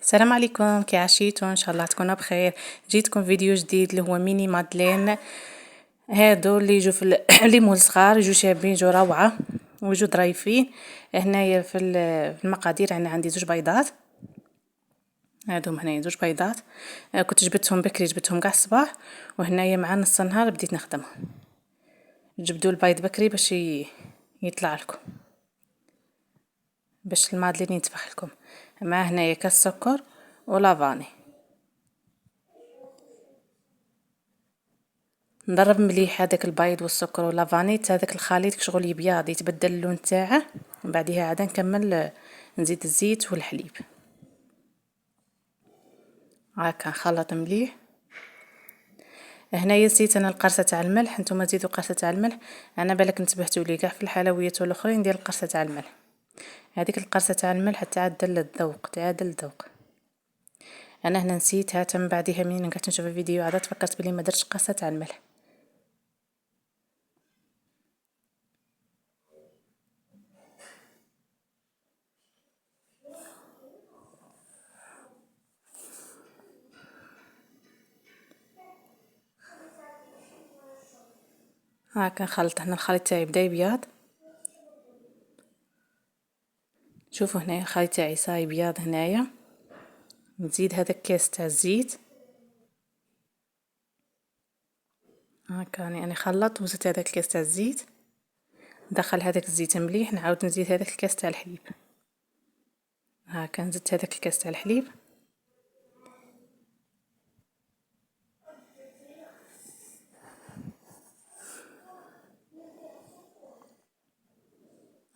السلام عليكم، كي عشيتوا؟ ان شاء الله تكونوا بخير. جيتكم فيديو جديد اللي هو ميني مادلين. هادو اللي يجوا في لي مول صغار، يجوا شابين، يجوا روعه ويجوا ظريفين. هنايا في المقادير انا عندي 2 بيضات. هادو هنايا 2 بيضات. كنت جبتهم بكري، جبتهم كاع الصباح، وهنايا مع نص النهار بديت نخدمهم. جبدوا البيض بكري باش يطلع لكم، باش المادلين ينتفخ لكم. مع هنايا كاس سكر ولافاني. نضرب مليح هذاك البيض والسكر واللافاني حتى هذاك الخليط شغل يبيض، يتبدل اللون تاعه. من بعدها عاد نكمل نزيد الزيت والحليب. هاكا نخلط مليح. هنايا نسيت انا القرصه تاع الملح، نتوما تزيدوا قرصه تاع الملح. انا بالك انتبهتوا لي كاع في الحلويات والاخرين ندير القرصه تاع الملح. هذيك القرصه تاع الملح تعدل الذوق، تعدل الذوق. انا هنا نسيتها، من بعدها منين قعدت نشوف الفيديو عاد تفكرت بلي ما درتش قرصه تاع الملح. هاكا نخلط. هنا الخليط تاعي بدا يبيض. شوفوا هنايا الخليط تاعي صاي بياض. هنايا نزيد هذاك الكاس تاع الزيت. هاكا انا خلطت وزدت هذاك الكاس تاع الزيت. ندخل هذاك الزيت مليح، نعاود نزيد هذاك الكاس تاع الحليب. هاكا نزدت هذاك الكاس تاع الحليب.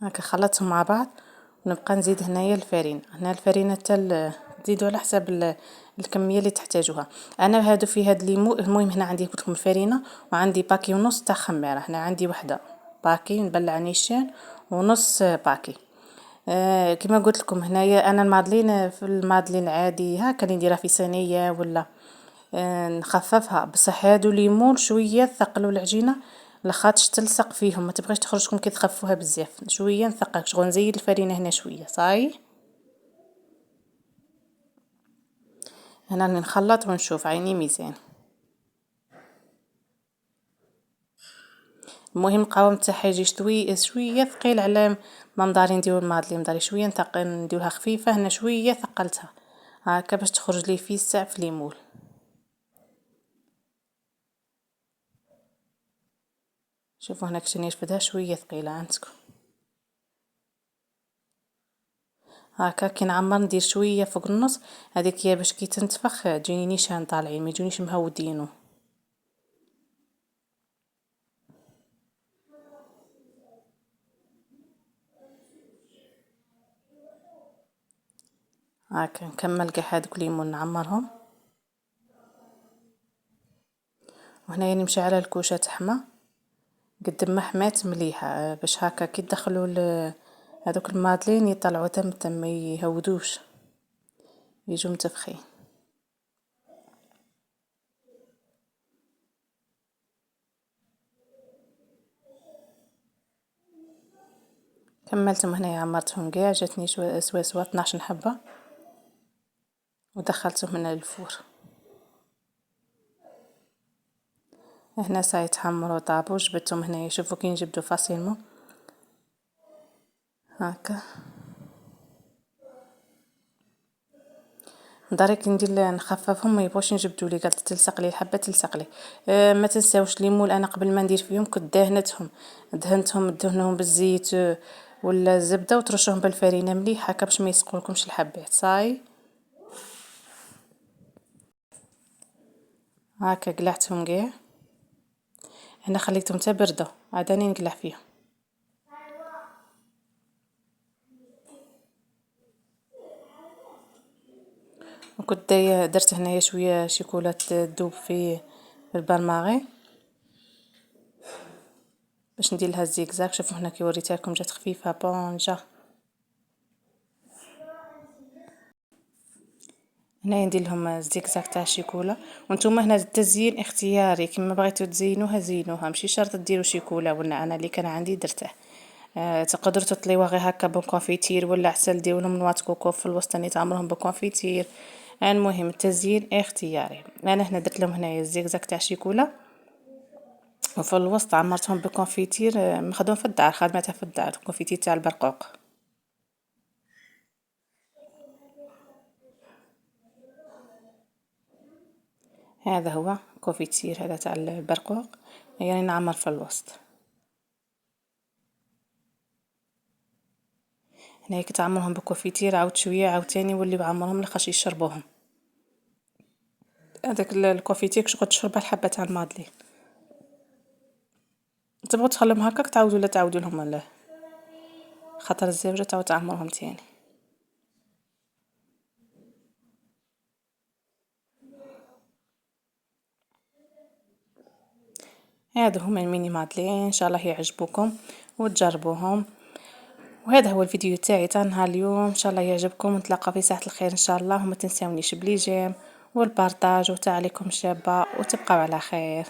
هاكا خلطتهم مع بعض، ونبقى نزيد هنايا الفرينه. هنا الفرينه تاع تزيدوا على حسب الكميه اللي تحتاجوها. انا هادو في هاد المهم هنا عندي قلت لكم الفرينه، وعندي باكي ونص تاع خميره. هنا عندي وحده باكي نبلع نيشان، ونص باكي. كما قلت لكم هنايا انا المادلين، في المادلين العادي هاكا اللي نديرها في صينيه ولا نخففها. بصح هادو ليمون شويه ثقلوا العجينه لخاطش تلصق فيهم، ما تبغيش تخرج لكم كي تخفوها بزاف. شويه نثقل شغل نزيد الفرينه هنا شويه صاي. هنا نخلط ونشوف عيني ميزان. المهم القوام تاعها يجي شويه ثقيل على ما مداري نديرو المادلين. مداري شويه نثقل نديرها خفيفه. هنا شويه ثقلتها هاكا باش تخرج لي فيسع في ليمول. شوفوا هنا كشني نرفدها شويه ثقيله عندكم. هاكا كي نعمر ندير شويه فوق النص، هذيك هي باش كي تنتفخ تجيني نيشان طالعين، ما يجونيش مهودينو. هاكا نكمل كاع هذوك ليمون نعمرهم. وهنا نمشي على الكوشه تحمى قد ما حمات مليحه، باش هاكا كي تدخلوا هذوك المادلين يطلعوا تم ما يهودوش، يجوا متفخين. كملتهم هنا عمرتهم كاع، جاتني سوا 12 حبه، ودخلتهم هنا للفور. هنا سايتحمروا طابو، جبتهم هنا. شوفوا كي نجبدوا فاسيلمون هاكا. دارك ندير نخففهم، ما يبغوش نجبدوا لي قالت تلصق لي الحبه تلصق لي. ما تنساوش ليمون. انا قبل ما ندير فيهم كنت دهنتهم بالزيت ولا الزبده، وترشوهم بالفرينه مليح هكا باش ما يسقولكمش الحبات صاي. هاكا قلعتهم كاع. هنا خليتهم حتى برده عاد راني نقلع فيهم. وكنت درت هنايا شويه شيكولات تذوب في البالماغي باش ندير لها الزيكزاك. شوفوا هنا كي وريتها لكم جات خفيفه بونجا. هنا ندير لهم الزيكزاك تاع الشيكولا. وانتم هنا التزيين اختياري، كيما بغيتو تزينوها زينوها، ماشي شرط ديروا شيكولا ولا. انا اللي كان عندي درته. تقدروا تطليوها غير هكا بكونفيتير ولا عسل ديرولهم نواه كوكو في الوسط تاني تعمرهم بكونفيتير. المهم التزيين اختياري. انا هنا درت لهم هنايا الزيكزاك تاع شيكولا، وفي الوسط عمرتهم بكونفيتير مخدوم في الدار، خدمتها في الدار، كونفيتير تاع البرقوق. هذا هو كونفيتير هذا تاع البرقوق، يعني نعمر في الوسط. هنايا كي تعمرهم بكونفيتير عاود شويه عاود تاني ولي بعمرهم لخاش يشربوهم. هذاك الكونفيتير شغل تشربها الحبه تاع المادلي. تبغوا تخليهم هكاك تعاودوا لا تعاودوا لهم له، خاطر الزبده تعاود تعمرهم تاني. هذا هما الميني مادلين، ان شاء الله يعجبوكم وتجربوهم. وهذا هو الفيديو تاعي تاع نهار اليوم، ان شاء الله يعجبكم، ونتلاقى في ساعة الخير ان شاء الله. وما تنساونيش بلي جيم والبارطاج وتاع عليكم شابة، وتبقاو على خير.